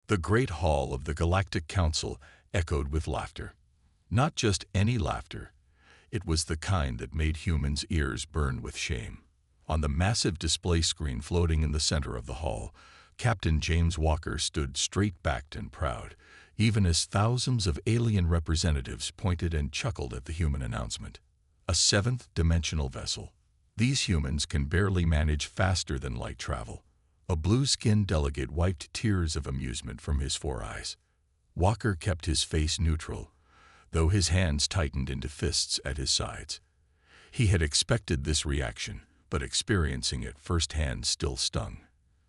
The great hall of the Galactic Council echoed with laughter. Not just any laughter. It was the kind that made humans' ears burn with shame. On the massive display screen floating in the center of the hall, Captain James Walker stood straight-backed and proud, even as thousands of alien representatives pointed and chuckled at the human announcement. A seventh-dimensional vessel. These humans can barely manage faster than light travel. A blue-skinned delegate wiped tears of amusement from his 4 eyes. Walker kept his face neutral, though his hands tightened into fists at his sides. He had expected this reaction, but experiencing it firsthand still stung.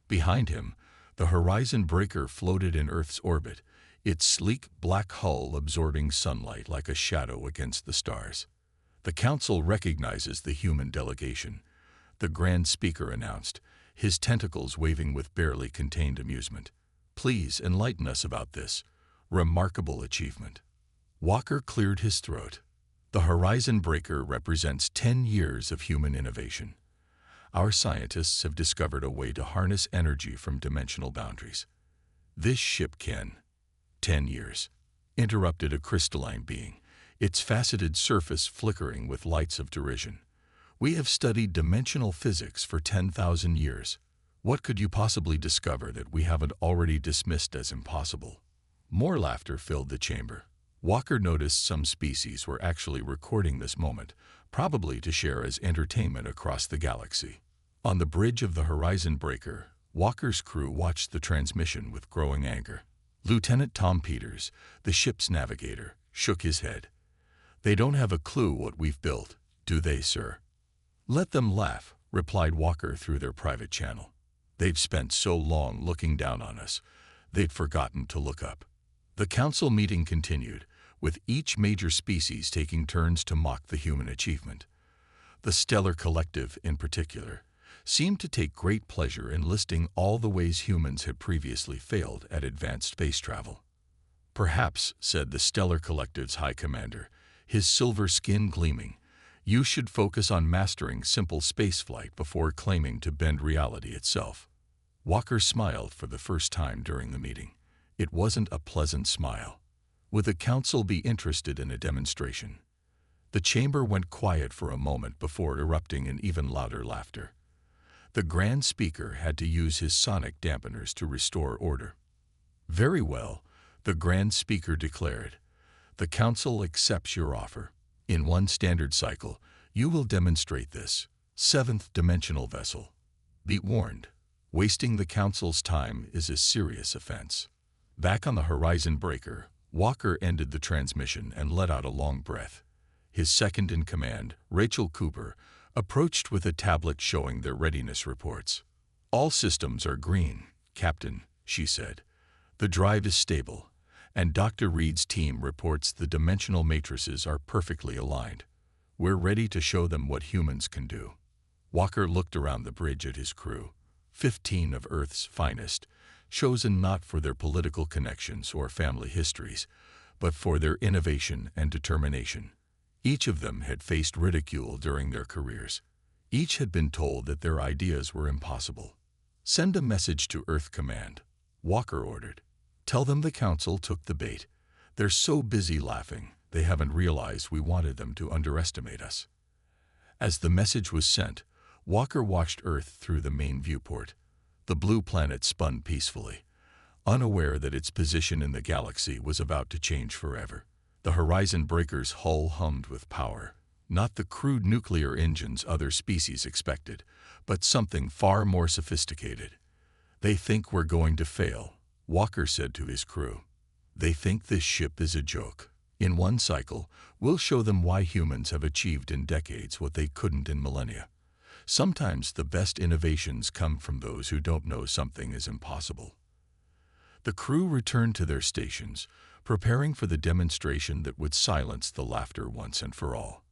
Behind him, the Horizon Breaker floated in Earth's orbit, its sleek black hull absorbing sunlight like a shadow against the stars. The Council recognizes the human delegation, the Grand Speaker announced, his tentacles waving with barely contained amusement. Please enlighten us about this remarkable achievement. Walker cleared his throat. The Horizon Breaker represents 10 years of human innovation. Our scientists have discovered a way to harness energy from dimensional boundaries. This ship can. 10 years, interrupted a crystalline being, its faceted surface flickering with lights of derision. We have studied dimensional physics for 10,000 years. What could you possibly discover that we haven't already dismissed as impossible? More laughter filled the chamber. Walker noticed some species were actually recording this moment, probably to share as entertainment across the galaxy. On the bridge of the Horizon Breaker, Walker's crew watched the transmission with growing anger. Lieutenant Tom Peters, the ship's navigator, shook his head. They don't have a clue what we've built, do they, sir? Let them laugh, replied Walker through their private channel. They've spent so long looking down on us, they'd forgotten to look up. The council meeting continued, with each major species taking turns to mock the human achievement. The Stellar Collective, in particular, seemed to take great pleasure in listing all the ways humans had previously failed at advanced space travel. Perhaps, said the Stellar Collective's High Commander, his silver skin gleaming, you should focus on mastering simple spaceflight before claiming to bend reality itself. Walker smiled for the first time during the meeting. It wasn't a pleasant smile. Would the council be interested in a demonstration? The chamber went quiet for a moment before erupting in even louder laughter. The Grand Speaker had to use his sonic dampeners to restore order. Very well, the Grand Speaker declared. The council accepts your offer. In one standard cycle, you will demonstrate this seventh-dimensional vessel. Be warned, wasting the council's time is a serious offense. Back on the Horizon Breaker, Walker ended the transmission and let out a long breath. His second-in-command, Rachel Cooper, approached with a tablet showing their readiness reports. All systems are green, Captain, she said. The drive is stable, and Dr. Reed's team reports the dimensional matrices are perfectly aligned. We're ready to show them what humans can do. Walker looked around the bridge at his crew, 15 of Earth's finest, chosen not for their political connections or family histories, but for their innovation and determination. Each of them had faced ridicule during their careers. Each had been told that their ideas were impossible. Send a message to Earth Command, Walker ordered. Tell them the council took the bait. They're so busy laughing, they haven't realized we wanted them to underestimate us. As the message was sent, Walker watched Earth through the main viewport. The blue planet spun peacefully, unaware that its position in the galaxy was about to change forever. The Horizon Breaker's hull hummed with power, not the crude nuclear engines other species expected, but something far more sophisticated. They think we're going to fail, Walker said to his crew. They think this ship is a joke. In one cycle, we'll show them why humans have achieved in decades what they couldn't in millennia. Sometimes the best innovations come from those who don't know something is impossible. The crew returned to their stations, preparing for the demonstration that would silence the laughter once and for all.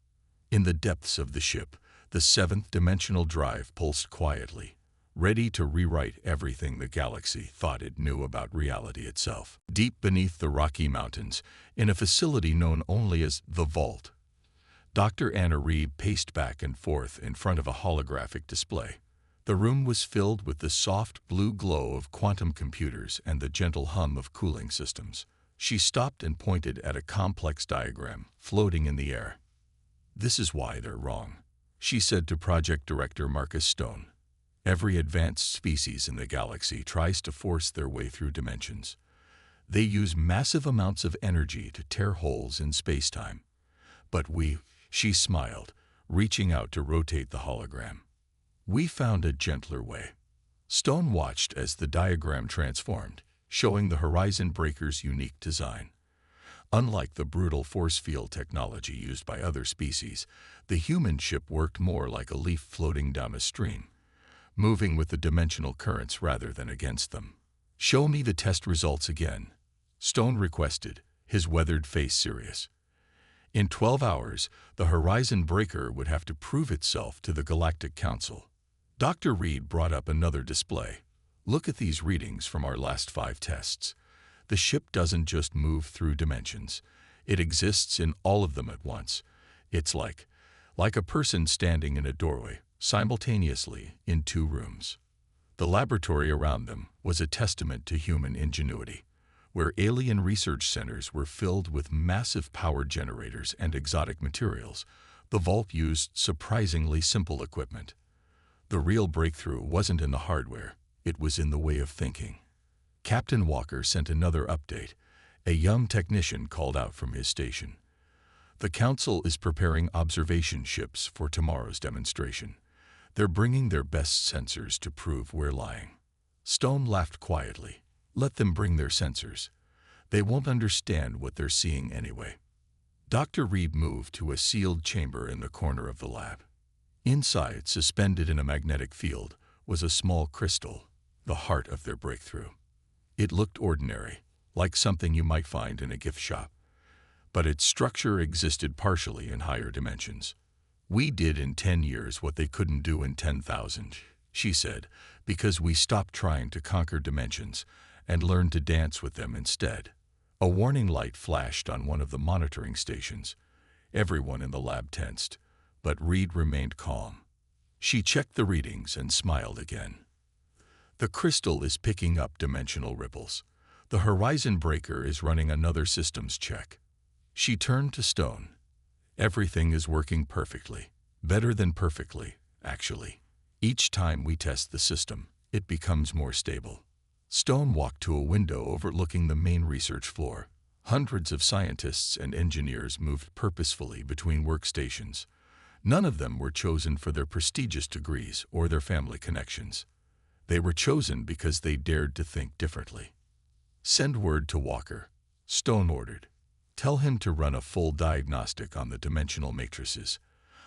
In the depths of the ship, the seventh-dimensional drive pulsed quietly, ready to rewrite everything the galaxy thought it knew about reality itself. Deep beneath the Rocky Mountains, in a facility known only as the Vault, Dr. Anna Reed paced back and forth in front of a holographic display. The room was filled with the soft blue glow of quantum computers and the gentle hum of cooling systems. She stopped and pointed at a complex diagram floating in the air. "This is why they're wrong," she said to Project Director Marcus Stone. "Every advanced species in the galaxy tries to force their way through dimensions. They use massive amounts of energy to tear holes in space-time. But she smiled, reaching out to rotate the hologram. "We found a gentler way." Stone watched as the diagram transformed, showing the Horizon Breaker's unique design. Unlike the brutal force field technology used by other species, the human ship worked more like a leaf floating down a stream, moving with the dimensional currents rather than against them. "Show me the test results again," Stone requested, his weathered face serious. In 12 hours, the Horizon Breaker would have to prove itself to the Galactic Council. Dr. Reed brought up another display. "Look at these readings from our last 5 tests. The ship doesn't just move through dimensions. It exists in all of them at once. It's like a person standing in a doorway, simultaneously in 2 rooms." The laboratory around them was a testament to human ingenuity, where alien research centers were filled with massive power generators and exotic materials. The vault used surprisingly simple equipment. The real breakthrough wasn't in the hardware, it was in the way of thinking. Captain Walker sent another update. A young technician called out from his station. "The Council is preparing observation ships for tomorrow's demonstration. They're bringing their best sensors to prove we're lying." Stone laughed quietly. "Let them bring their sensors. They won't understand what they're seeing anyway." Dr. Reed moved to a sealed chamber in the corner of the lab. Inside, suspended in a magnetic field, was a small crystal, the heart of their breakthrough. It looked ordinary, like something you might find in a gift shop. But its structure existed partially in higher dimensions. "We did in 10 years what they couldn't do in 10,000, she said, "because we stopped trying to conquer dimensions and learned to dance with them instead." A warning light flashed on one of the monitoring stations. Everyone in the lab tensed, but Reed remained calm. She checked the readings and smiled again. "The crystal is picking up dimensional ripples. The Horizon Breaker is running another systems check." She turned to Stone. "Everything is working perfectly. Better than perfectly, actually. Each time we test the system, it becomes more stable." Stone walked to a window overlooking the main research floor. Hundreds of scientists and engineers moved purposefully between workstations. None of them were chosen for their prestigious degrees or their family connections. They were chosen because they dared to think differently. "Send word to Walker," Stone ordered. "Tell him to run a full diagnostic on the dimensional matrices.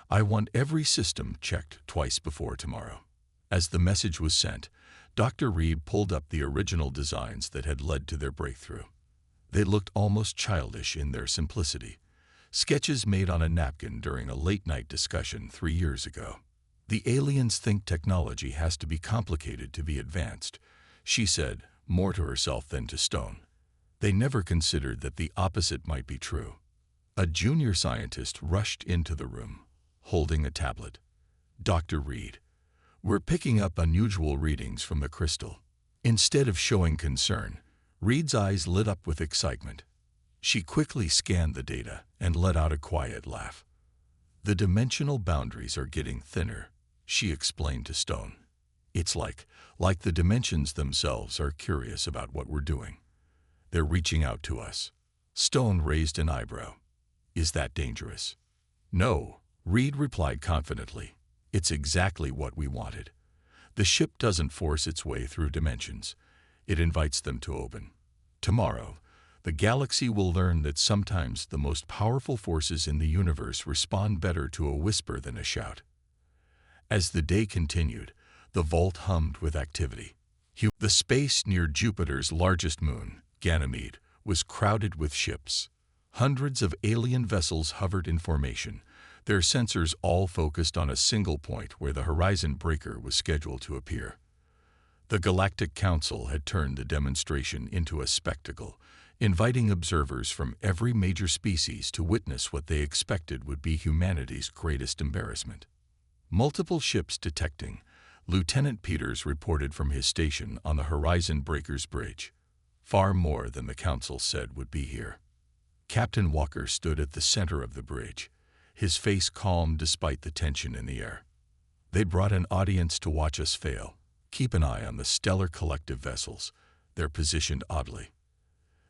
I want every system checked twice before tomorrow." As the message was sent, Dr. Reed pulled up the original designs that had led to their breakthrough. They looked almost childish in their simplicity, sketches made on a napkin during a late-night discussion 3 years ago. "The aliens think technology has to be complicated to be advanced," she said, more to herself than to Stone. They never considered that the opposite might be true. A junior scientist rushed into the room, holding a tablet. "Dr. Reed, we're picking up unusual readings from the crystal." Instead of showing concern, Reed's eyes lit up with excitement. She quickly scanned the data and let out a quiet laugh. "The dimensional boundaries are getting thinner," she explained to Stone. "It's like the dimensions themselves are curious about what we're doing. They're reaching out to us." Stone raised an eyebrow. "Is that dangerous?" "No," Reed replied confidently. "It's exactly what we wanted. The ship doesn't force its way through dimensions. It invites them to open. Tomorrow, the galaxy will learn that sometimes the most powerful forces in the universe respond better to a whisper than a shout." As the day continued, the vault hummed with activity. The space near Jupiter's largest moon, Ganymede, was crowded with ships. Hundreds of alien vessels hovered in formation, their sensors all focused on a single point where the Horizon Breaker was scheduled to appear. The Galactic Council had turned the demonstration into a spectacle, inviting observers from every major species to witness what they expected would be humanity's greatest embarrassment. Multiple ships detecting, Lieutenant Peters reported from his station on the Horizon Breakers Bridge. Far more than the council said would be here. Captain Walker stood at the center of the bridge, his face calm despite the tension in the air. They brought an audience to watch us fail. Keep an eye on the stellar collective vessels. They're positioned oddly.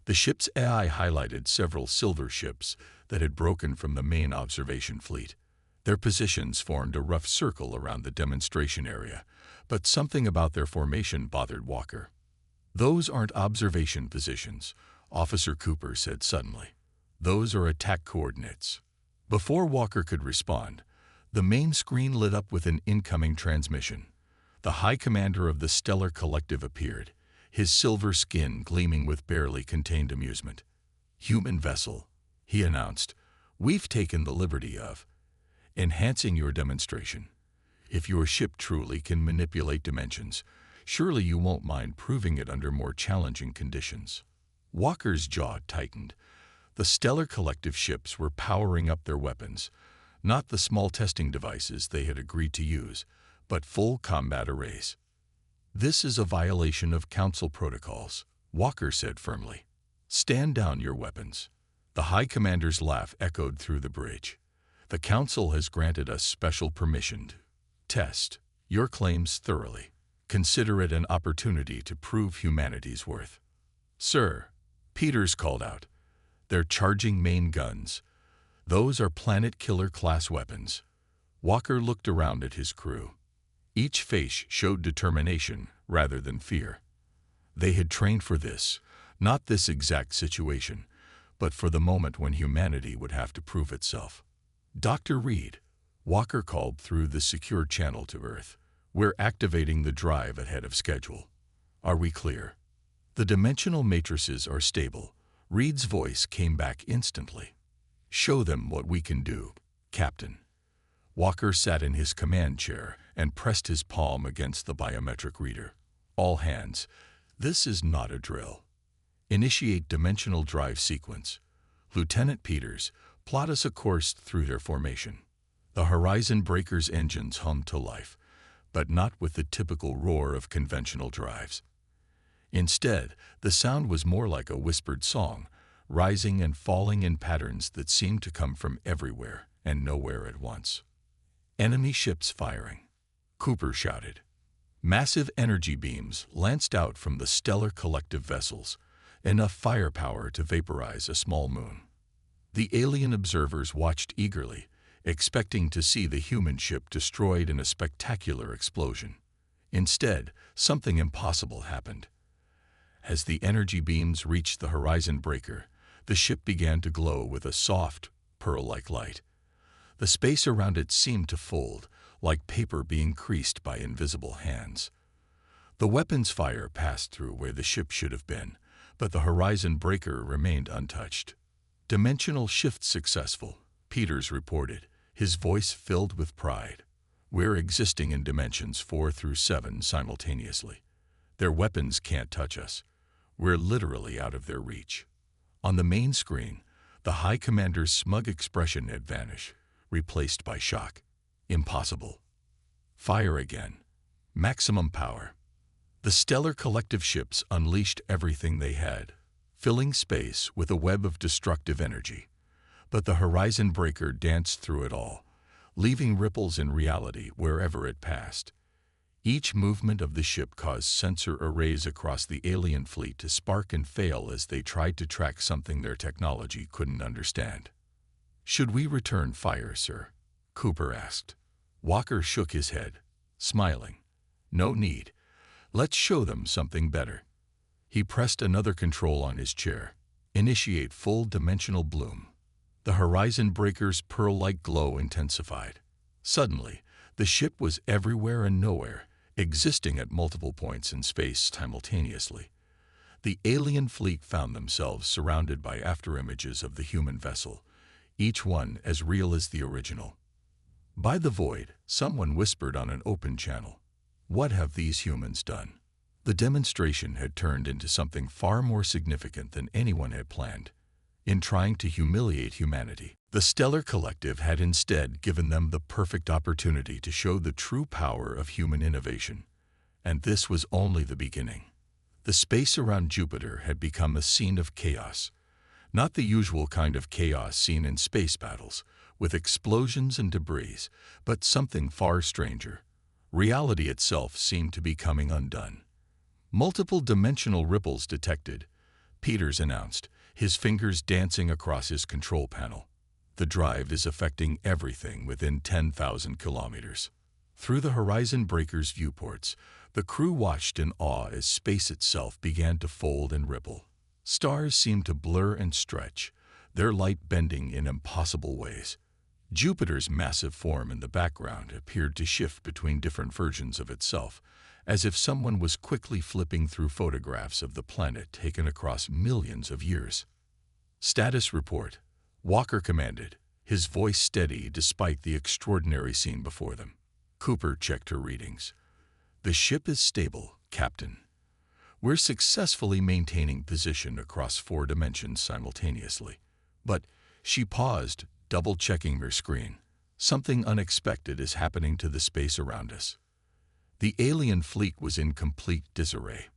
The ship's AI highlighted several silver ships that had broken from the main observation fleet. Their positions formed a rough circle around the demonstration area, but something about their formation bothered Walker. "Those aren't observation positions," Officer Cooper said suddenly. "Those are attack coordinates." Before Walker could respond, the main screen lit up with an incoming transmission. The High Commander of the Stellar Collective appeared, his silver skin gleaming with barely contained amusement. "Human vessel," he announced, "we've taken the liberty of enhancing your demonstration. If your ship truly can manipulate dimensions, surely you won't mind proving it under more challenging conditions." Walker's jaw tightened. The Stellar Collective ships were powering up their weapons, not the small testing devices they had agreed to use, but full combat arrays. "This is a violation of Council protocols," Walker said firmly. "Stand down your weapons." The High Commander's laugh echoed through the bridge. "The Council has granted us special permission to test your claims thoroughly. Consider it an opportunity to prove humanity's worth." "Sir," Peters called out, "they're charging main guns. Those are Planet Killer class weapons." Walker looked around at his crew. Each face showed determination rather than fear. They had trained for this, not this exact situation, but for the moment when humanity would have to prove itself. "Dr. Reed," Walker called through the secure channel to Earth, "we're activating the drive ahead of schedule. Are we clear?" "The dimensional matrices are stable." Reed's voice came back instantly. "Show them what we can do, Captain." Walker sat in his command chair and pressed his palm against the biometric reader. "All hands, this is not a drill. Initiate dimensional drive sequence. Lieutenant Peters, plot us a course through their formation." The Horizon Breakers engines hummed to life, but not with the typical roar of conventional drives. Instead, the sound was more like a whispered song, rising and falling in patterns that seemed to come from everywhere and nowhere at once. "Enemy ships firing," Cooper shouted. Massive energy beams lanced out from the Stellar Collective vessels, enough firepower to vaporize a small moon. The alien observers watched eagerly, expecting to see the human ship destroyed in a spectacular explosion. Instead, something impossible happened. As the energy beams reached the Horizon Breaker, the ship began to glow with a soft, pearl-like light. The space around it seemed to fold, like paper being creased by invisible hands. The weapons fire passed through where the ship should have been, but the Horizon Breaker remained untouched. "Dimensional shift successful," Peters reported, his voice filled with pride. "We're existing in dimensions 4 through 7 simultaneously. Their weapons can't touch us. We're literally out of their reach." On the main screen, the High Commander's smug expression had vanished, replaced by shock. "Impossible. Fire again. Maximum power." The Stellar Collective ships unleashed everything they had, filling space with a web of destructive energy. But the Horizon Breaker danced through it all, leaving ripples in reality wherever it passed. Each movement of the ship caused sensor arrays across the alien fleet to spark and fail as they tried to track something their technology couldn't understand. "Should we return fire, sir?" Cooper asked. Walker shook his head, smiling. "No need. Let's show them something better." He pressed another control on his chair. "Initiate full dimensional bloom." The Horizon Breaker's pearl-like glow intensified. Suddenly, the ship was everywhere and nowhere, existing at multiple points in space simultaneously. The alien fleet found themselves surrounded by afterimages of the human vessel, each one as real as the original. "By the void," someone whispered on an open channel. "What have these humans done?" The demonstration had turned into something far more significant than anyone had planned. In trying to humiliate humanity, The Stellar Collective had instead given them the perfect opportunity to show the true power of human innovation. And this was only the beginning. The space around Jupiter had become a scene of chaos. Not the usual kind of chaos seen in space battles, with explosions and debris, but something far stranger. Reality itself seemed to be coming undone. Multiple dimensional ripples detected, Peters announced, his fingers dancing across his control panel. The drive is affecting everything within 10,000 kilometers. Through the Horizon Breaker's viewports, the crew watched in awe as space itself began to fold and ripple. Stars seemed to blur and stretch, their light bending in impossible ways. Jupiter's massive form in the background appeared to shift between different versions of itself, as if someone was quickly flipping through photographs of the planet taken across millions of years. "Status report," Walker commanded, his voice steady despite the extraordinary scene before them. Cooper checked her readings. "The ship is stable, Captain. We're successfully maintaining position across 4 dimensions simultaneously." But she paused, double-checking her screen. Something unexpected is happening to the space around us. The alien fleet was in complete disarray.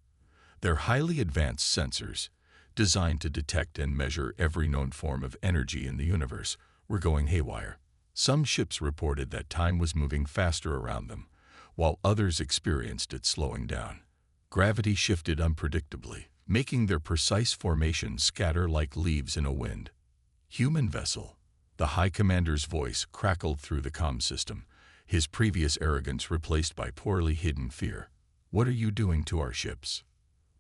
Their highly advanced sensors, designed to detect and measure every known form of energy in the universe, were going haywire. Some ships reported that time was moving faster around them, while others experienced it slowing down. Gravity shifted unpredictably, making their precise formations scatter like leaves in a wind. "Human vessel," the High Commander's voice crackled through the comm system, his previous arrogance replaced by poorly hidden fear. "What are you doing to our ships?"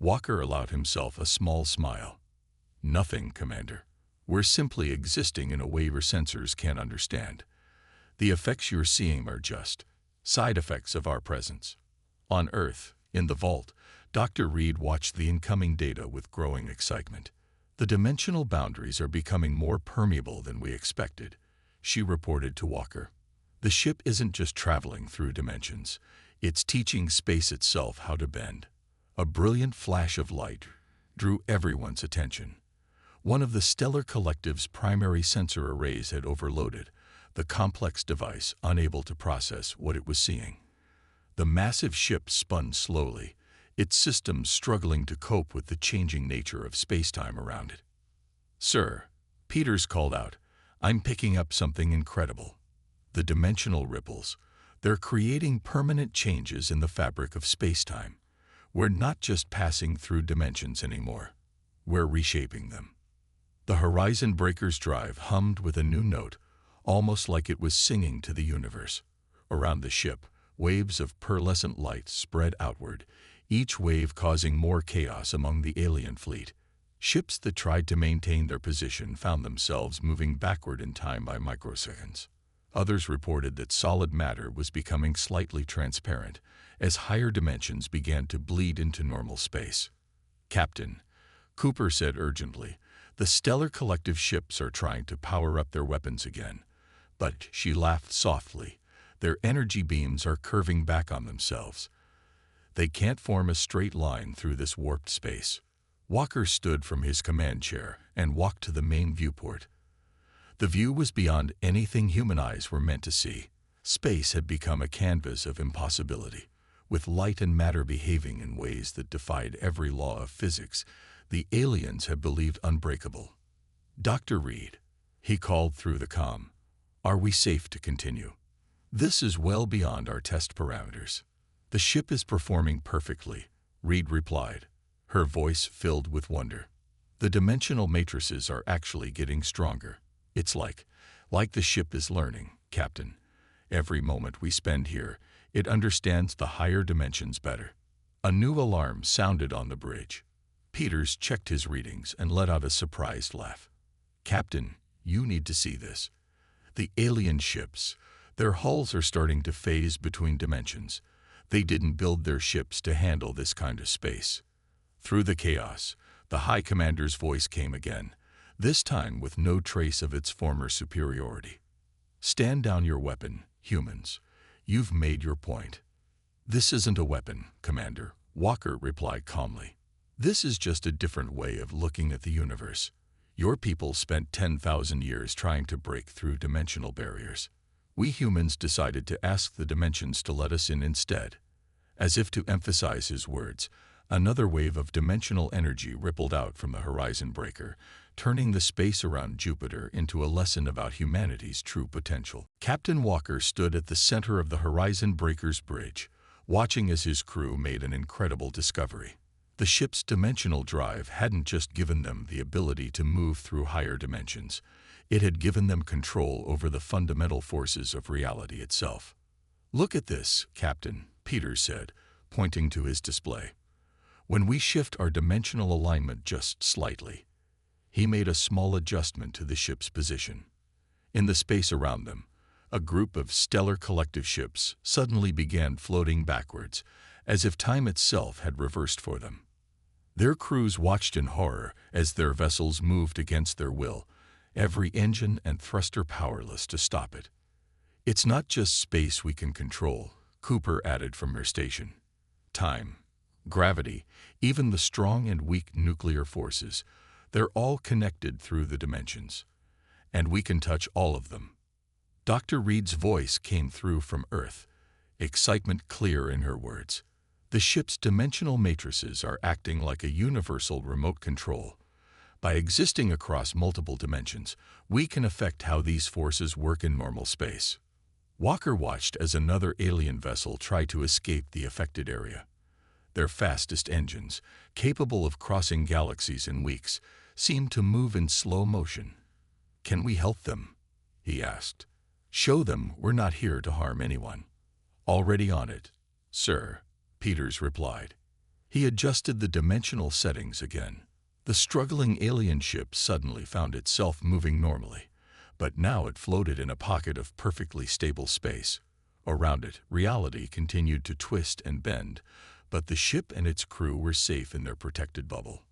Walker allowed himself a small smile. "Nothing, Commander. We're simply existing in a way your sensors can't understand. The effects you're seeing are just side effects of our presence." On Earth, in the vault, Dr. Reed watched the incoming data with growing excitement. "The dimensional boundaries are becoming more permeable than we expected," she reported to Walker. "The ship isn't just traveling through dimensions, it's teaching space itself how to bend." A brilliant flash of light drew everyone's attention. One of the Stellar Collective's primary sensor arrays had overloaded, the complex device unable to process what it was seeing. The massive ship spun slowly, its systems struggling to cope with the changing nature of space-time around it. "Sir," Peters called out, "I'm picking up something incredible. The dimensional ripples, they're creating permanent changes in the fabric of space-time. We're not just passing through dimensions anymore. We're reshaping them." The Horizon Breaker's drive hummed with a new note, almost like it was singing to the universe. Around the ship, waves of pearlescent light spread outward, each wave causing more chaos among the alien fleet. Ships that tried to maintain their position found themselves moving backward in time by microseconds. Others reported that solid matter was becoming slightly transparent as higher dimensions began to bleed into normal space. "Captain," Cooper said urgently, "the Stellar Collective ships are trying to power up their weapons again." But she laughed softly. "Their energy beams are curving back on themselves. They can't form a straight line through this warped space." Walker stood from his command chair and walked to the main viewport. The view was beyond anything human eyes were meant to see. Space had become a canvas of impossibility. With light and matter behaving in ways that defied every law of physics, the aliens had believed unbreakable. "Dr. Reed," he called through the comm, "are we safe to continue? This is well beyond our test parameters." "The ship is performing perfectly," Reed replied, her voice filled with wonder. "The dimensional matrices are actually getting stronger. It's like the ship is learning, Captain. Every moment we spend here, it understands the higher dimensions better." A new alarm sounded on the bridge. Peters checked his readings and let out a surprised laugh. "Captain, you need to see this. The alien ships, their hulls are starting to phase between dimensions. They didn't build their ships to handle this kind of space." Through the chaos, the High Commander's voice came again, this time with no trace of its former superiority. "Stand down your weapon, humans. You've made your point." "This isn't a weapon, Commander," Walker replied calmly. "This is just a different way of looking at the universe. Your people spent 10,000 years trying to break through dimensional barriers. We humans decided to ask the dimensions to let us in instead. As if to emphasize his words, another wave of dimensional energy rippled out from the horizon breaker, turning the space around Jupiter into a lesson about humanity's true potential. Captain Walker stood at the center of the horizon breaker's bridge, watching as his crew made an incredible discovery. The ship's dimensional drive hadn't just given them the ability to move through higher dimensions. It had given them control over the fundamental forces of reality itself. "Look at this, Captain," Peters said, pointing to his display. "When we shift our dimensional alignment just slightly," he made a small adjustment to the ship's position. In the space around them, a group of stellar collective ships suddenly began floating backwards, as if time itself had reversed for them. Their crews watched in horror as their vessels moved against their will, every engine and thruster powerless to stop it. "It's not just space we can control," Cooper added from her station. "Time, gravity, even the strong and weak nuclear forces, they're all connected through the dimensions. And we can touch all of them." Dr. Reed's voice came through from Earth, excitement clear in her words. "The ship's dimensional matrices are acting like a universal remote control. By existing across multiple dimensions, we can affect how these forces work in normal space." Walker watched as another alien vessel tried to escape the affected area. Their fastest engines, capable of crossing galaxies in weeks, seemed to move in slow motion. "Can we help them?" he asked. "Show them we're not here to harm anyone." "Already on it, sir," Peters replied. He adjusted the dimensional settings again. The struggling alien ship suddenly found itself moving normally, but now it floated in a pocket of perfectly stable space. Around it, reality continued to twist and bend, but the ship and its crew were safe in their protected bubble.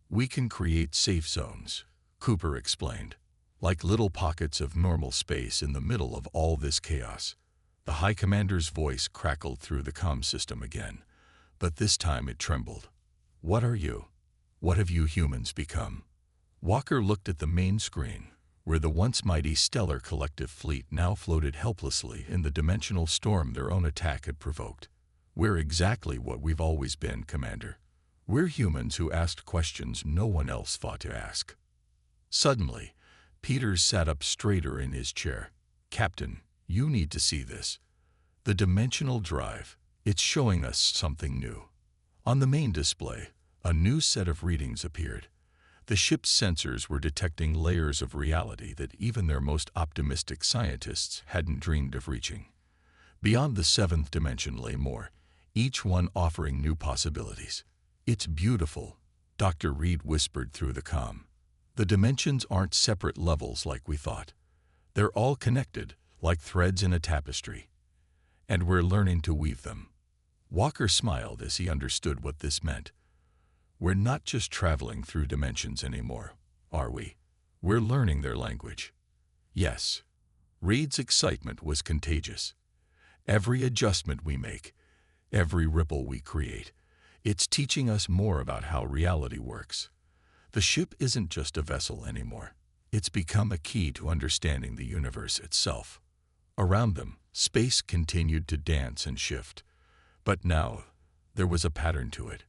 "We can create safe zones," Cooper explained, "like little pockets of normal space in the middle of all this chaos." The High Commander's voice crackled through the comm system again, but this time it trembled. "What are you? What have you humans become?" Walker looked at the main screen, where the once mighty stellar collective fleet now floated helplessly in the dimensional storm their own attack had provoked. "We're exactly what we've always been, Commander. We're humans who asked questions no one else thought to ask." Suddenly, Peters sat up straighter in his chair. "Captain, you need to see this. The dimensional drive, it's showing us something new." On the main display, a new set of readings appeared. The ship's sensors were detecting layers of reality that even their most optimistic scientists hadn't dreamed of reaching. Beyond the seventh dimension lay more, each one offering new possibilities. "It's beautiful," Dr. Reed whispered through the comm. "The dimensions aren't separate levels like we thought. They're all connected, like threads in a tapestry. And we're learning to weave them." Walker smiled as he understood what this meant. "We're not just traveling through dimensions anymore, are we? We're learning their language." "Yes." Reed's excitement was contagious. "Every adjustment we make, every ripple we create, it's teaching us more about how reality works. The ship isn't just a vessel anymore. It's become a key to understanding the universe itself." Around them, space continued to dance and shift. But now, there was a pattern to it.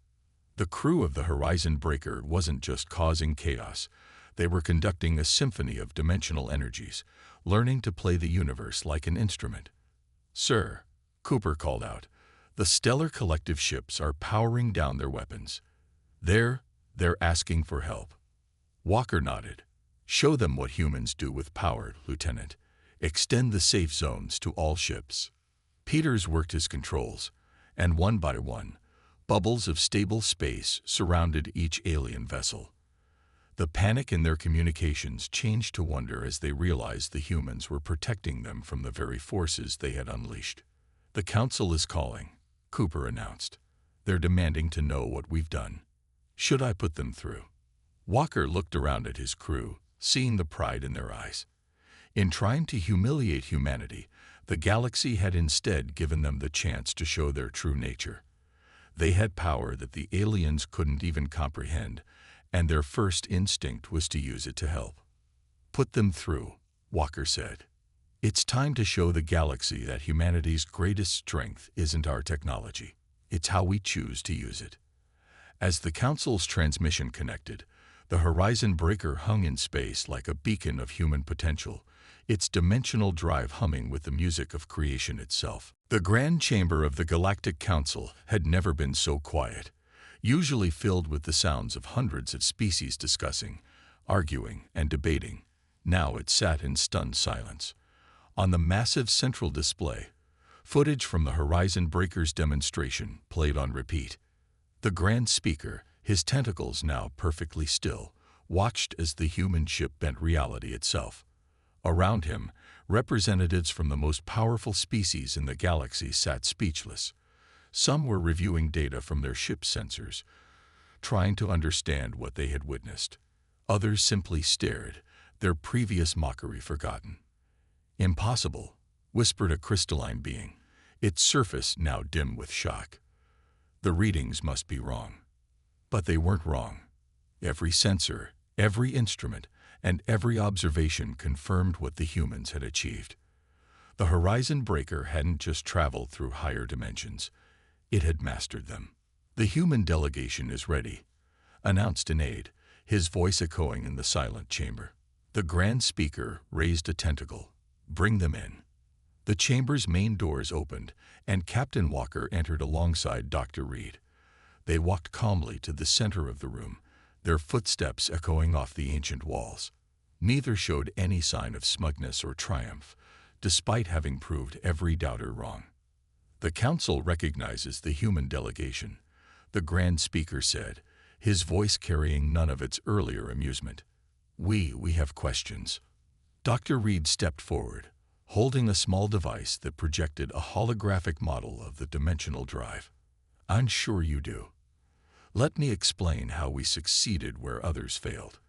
The crew of the Horizon Breaker wasn't just causing chaos. They were conducting a symphony of dimensional energies, learning to play the universe like an instrument. "Sir," Cooper called out, "the stellar collective ships are powering down their weapons. They're asking for help." Walker nodded. "Show them what humans do with power, Lieutenant. Extend the safe zones to all ships." Peters worked his controls, and one by one, bubbles of stable space surrounded each alien vessel. The panic in their communications changed to wonder as they realized the humans were protecting them from the very forces they had unleashed. "The Council is calling," Cooper announced. "They're demanding to know what we've done. Should I put them through?" Walker looked around at his crew, seeing the pride in their eyes. In trying to humiliate humanity, the galaxy had instead given them the chance to show their true nature. They had power that the aliens couldn't even comprehend, and their first instinct was to use it to help. "Put them through," Walker said. "It's time to show the galaxy that humanity's greatest strength isn't our technology. It's how we choose to use it." As the Council's transmission connected, the Horizon Breaker hung in space like a beacon of human potential, its dimensional drive humming with the music of creation itself. The Grand Chamber of the Galactic Council had never been so quiet, usually filled with the sounds of hundreds of species discussing, arguing, and debating. Now it sat in stunned silence. On the massive central display, footage from the Horizon Breakers demonstration played on repeat. The Grand Speaker, his tentacles now perfectly still, watched as the human ship bent reality itself. Around him, representatives from the most powerful species in the galaxy sat speechless. Some were reviewing data from their ship's sensors, trying to understand what they had witnessed. Others simply stared, their previous mockery forgotten. "Impossible," whispered a crystalline being, its surface now dim with shock. "The readings must be wrong." But they weren't wrong. Every sensor, every instrument, and every observation confirmed what the humans had achieved. The Horizon Breaker hadn't just traveled through higher dimensions. It had mastered them. "The human delegation is ready," announced an aide, his voice echoing in the silent chamber. The Grand Speaker raised a tentacle. "Bring them in." The chamber's main doors opened, and Captain Walker entered alongside Dr. Reed. They walked calmly to the center of the room, their footsteps echoing off the ancient walls. Neither showed any sign of smugness or triumph, despite having proved every doubter wrong. "The Council recognizes the human delegation," the Grand Speaker said, his voice carrying none of its earlier amusement. We have questions." Dr. Reed stepped forward, holding a small device that projected a holographic model of the dimensional drive. "I'm sure you do. Let me explain how we succeeded where others failed."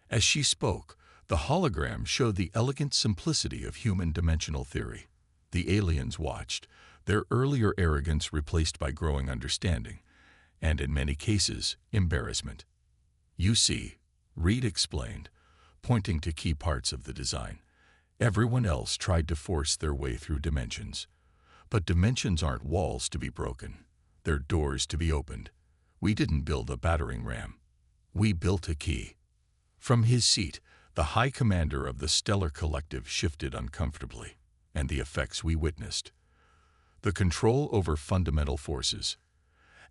As she spoke, the hologram showed the elegant simplicity of human dimensional theory. The aliens watched, their earlier arrogance replaced by growing understanding, and in many cases, embarrassment. "You see," Reed explained, pointing to key parts of the design, "everyone else tried to force their way through dimensions. But dimensions aren't walls to be broken. They're doors to be opened. We didn't build a battering ram. We built a key." From his seat, the High Commander of the Stellar Collective shifted uncomfortably, and the effects we witnessed. "The control over fundamental forces.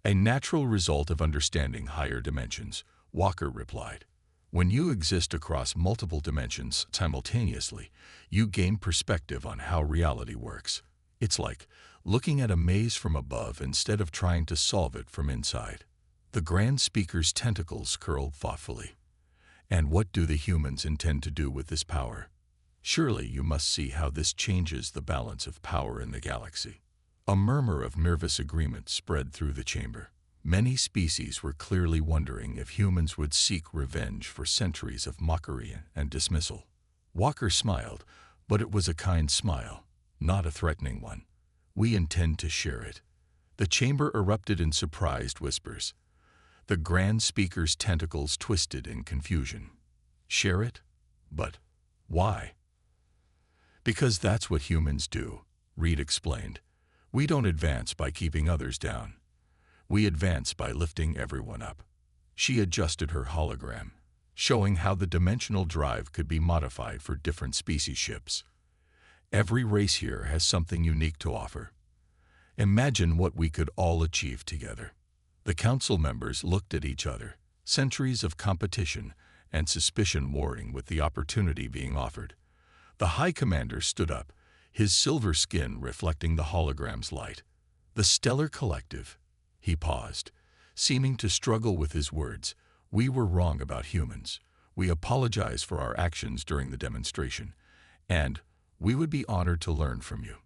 A natural result of understanding higher dimensions," Walker replied. "When you exist across multiple dimensions simultaneously, you gain perspective on how reality works. It's like looking at a maze from above instead of trying to solve it from inside." The Grand Speaker's tentacles curled thoughtfully. "And what do the humans intend to do with this power? Surely you must see how this changes the balance of power in the galaxy." A murmur of nervous agreement spread through the chamber. Many species were clearly wondering if humans would seek revenge for centuries of mockery and dismissal. Walker smiled, but it was a kind smile, not a threatening one. "We intend to share it." The chamber erupted in surprised whispers. The Grand Speaker's tentacles twisted in confusion. "Share it? But why?" "Because that's what humans do," Reed explained. "We don't advance by keeping others down. We advance by lifting everyone up." She adjusted her hologram, showing how the dimensional drive could be modified for different species ships. "Every race here has something unique to offer. Imagine what we could all achieve together." The council members looked at each other, centuries of competition and suspicion warring with the opportunity being offered. The High Commander stood up, his silver skin reflecting the hologram's light. "The Stellar Collective," he paused, seeming to struggle with his words. "We were wrong about humans. We apologize for our actions during the demonstration, and we would be honored to learn from you."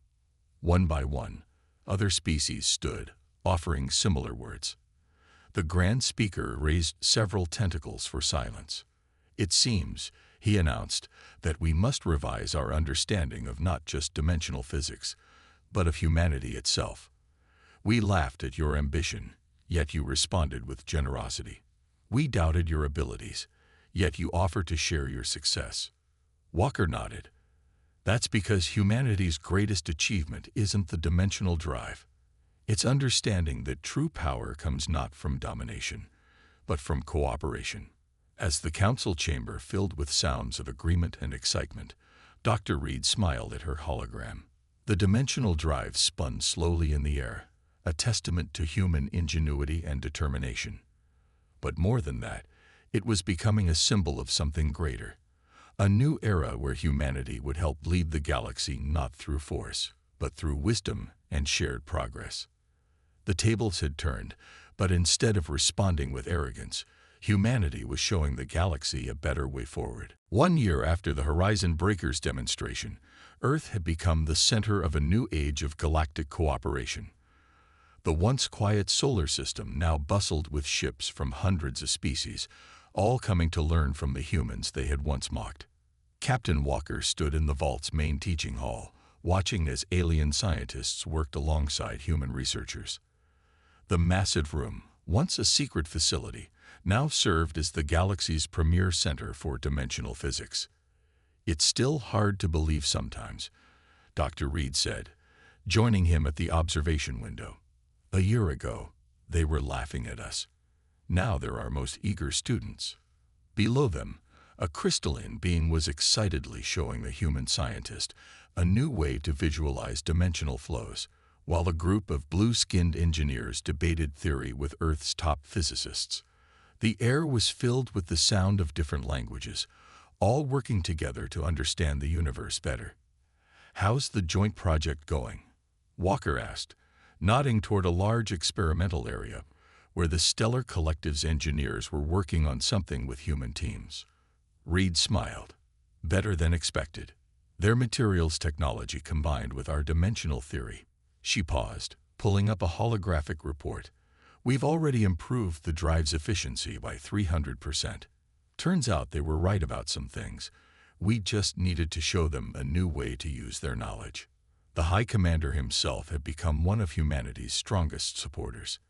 One by one, other species stood, offering similar words. The Grand Speaker raised several tentacles for silence. "It seems," he announced, "that we must revise our understanding of not just dimensional physics, but of humanity itself. We laughed at your ambition, yet you responded with generosity. We doubted your abilities, yet you offer to share your success. Walker nodded. That's because humanity's greatest achievement isn't the dimensional drive. It's understanding that true power comes not from domination, but from cooperation. As the council chamber filled with sounds of agreement and excitement, Dr. Reed smiled at her hologram. The dimensional drive spun slowly in the air, a testament to human ingenuity and determination. But more than that, it was becoming a symbol of something greater. A new era where humanity would help lead the galaxy not through force, but through wisdom and shared progress. The tables had turned, but instead of responding with arrogance, humanity was showing the galaxy a better way forward. 1 year after the Horizon Breakers demonstration, Earth had become the center of a new age of galactic cooperation. The once quiet solar system now bustled with ships from hundreds of species, all coming to learn from the humans they had once mocked. Captain Walker stood in the vault's main teaching hall, watching as alien scientists worked alongside human researchers. The massive room, once a secret facility, now served as the galaxy's premier center for dimensional physics. It's still hard to believe sometimes, Dr. Reed said, joining him at the observation window. A year ago, they were laughing at us. Now they're our most eager students. Below them, a crystalline being was excitedly showing the human scientist a new way to visualize dimensional flows, while a group of blue-skinned engineers debated theory with Earth's top physicists. The air was filled with the sound of different languages, all working together to understand the universe better. "How's the joint project going?" Walker asked, nodding toward a large experimental area where the Stellar Collective's engineers were working on something with human teams. Reed smiled. "Better than expected. Their materials technology combined with our dimensional theory." She paused, pulling up a holographic report. "We've already improved the drive's efficiency by 300%. Turns out they were right about some things. We just needed to show them a new way to use their knowledge." The High Commander himself had become one of humanity's strongest supporters.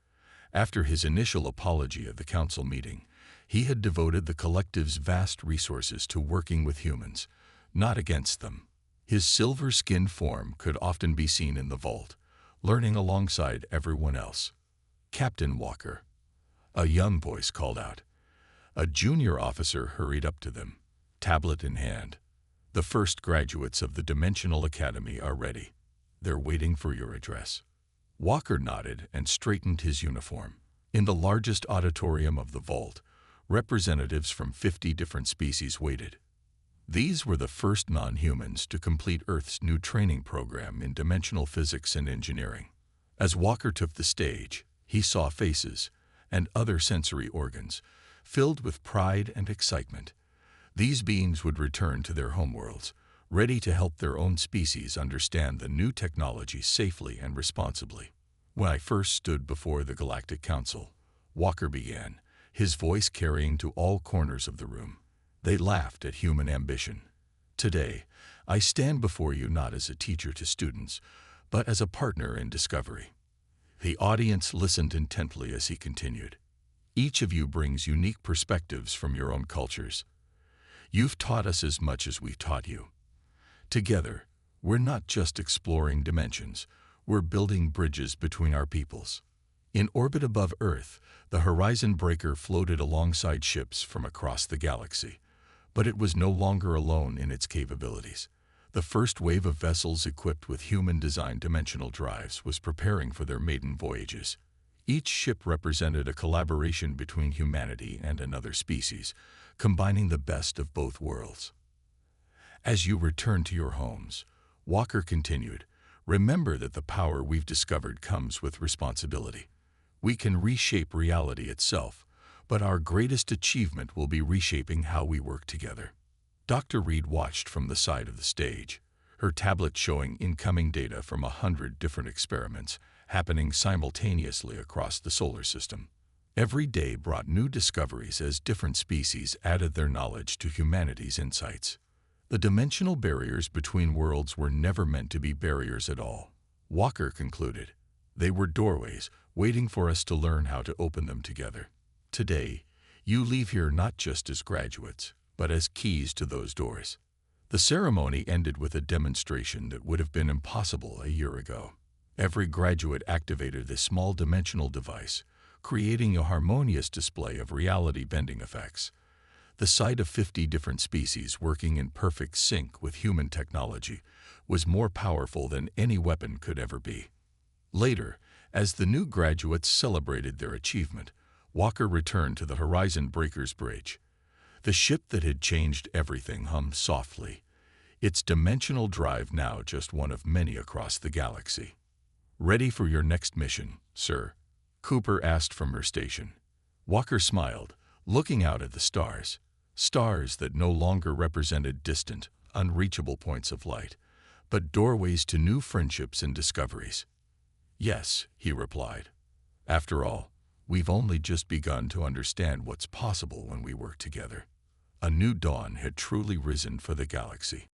After his initial apology at the council meeting, he had devoted the collective's vast resources to working with humans, not against them. His silver-skinned form could often be seen in the vault, learning alongside everyone else. "Captain Walker," a young voice called out. A junior officer hurried up to them, tablet in hand. "The first graduates of the Dimensional Academy are ready. They're waiting for your address." Walker nodded and straightened his uniform. In the largest auditorium of the vault, representatives from 50 different species waited. These were the first non-humans to complete Earth's new training program in dimensional physics and engineering. As Walker took the stage, he saw faces and other sensory organs filled with pride and excitement. These beings would return to their homeworlds, ready to help their own species understand the new technology safely and responsibly. "When I first stood before the Galactic Council," Walker began, his voice carrying to all corners of the room, "they laughed at human ambition. Today, I stand before you not as a teacher to students, but as a partner in discovery." The audience listened intently as he continued. "Each of you brings unique perspectives from your own cultures. You've taught us as much as we've taught you. Together, we're not just exploring dimensions, we're building bridges between our peoples." In orbit above Earth, the Horizon Breaker floated alongside ships from across the galaxy. But it was no longer alone in its capabilities. The first wave of vessels equipped with human-designed dimensional drives was preparing for their maiden voyages. Each ship represented a collaboration between humanity and another species, combining the best of both worlds. "As you return to your homes," Walker continued, "remember that the power we've discovered comes with responsibility. We can reshape reality itself, but our greatest achievement will be reshaping how we work together." Dr. Reed watched from the side of the stage, her tablet showing incoming data from 100 different experiments happening simultaneously across the solar system. Every day brought new discoveries as different species added their knowledge to humanity's insights. The dimensional barriers between worlds were never meant to be barriers at all, Walker concluded. They were doorways, waiting for us to learn how to open them together. Today, You leave here not just as graduates, but as keys to those doors. The ceremony ended with a demonstration that would have been impossible a year ago. Every graduate activated this small dimensional device, creating a harmonious display of reality-bending effects. The sight of 50 different species working in perfect sync with human technology was more powerful than any weapon could ever be. Later, as the new graduates celebrated their achievement, Walker returned to the Horizon Breakers Bridge. The ship that had changed everything hummed softly, its dimensional drive now just one of many across the galaxy. "Ready for your next mission, sir?" Cooper asked from her station. Walker smiled, looking out at the stars. Stars that no longer represented distant, unreachable points of light, but doorways to new friendships and discoveries. "Yes," he replied. "After all, we've only just begun to understand what's possible when we work together." A new dawn had truly risen for the galaxy.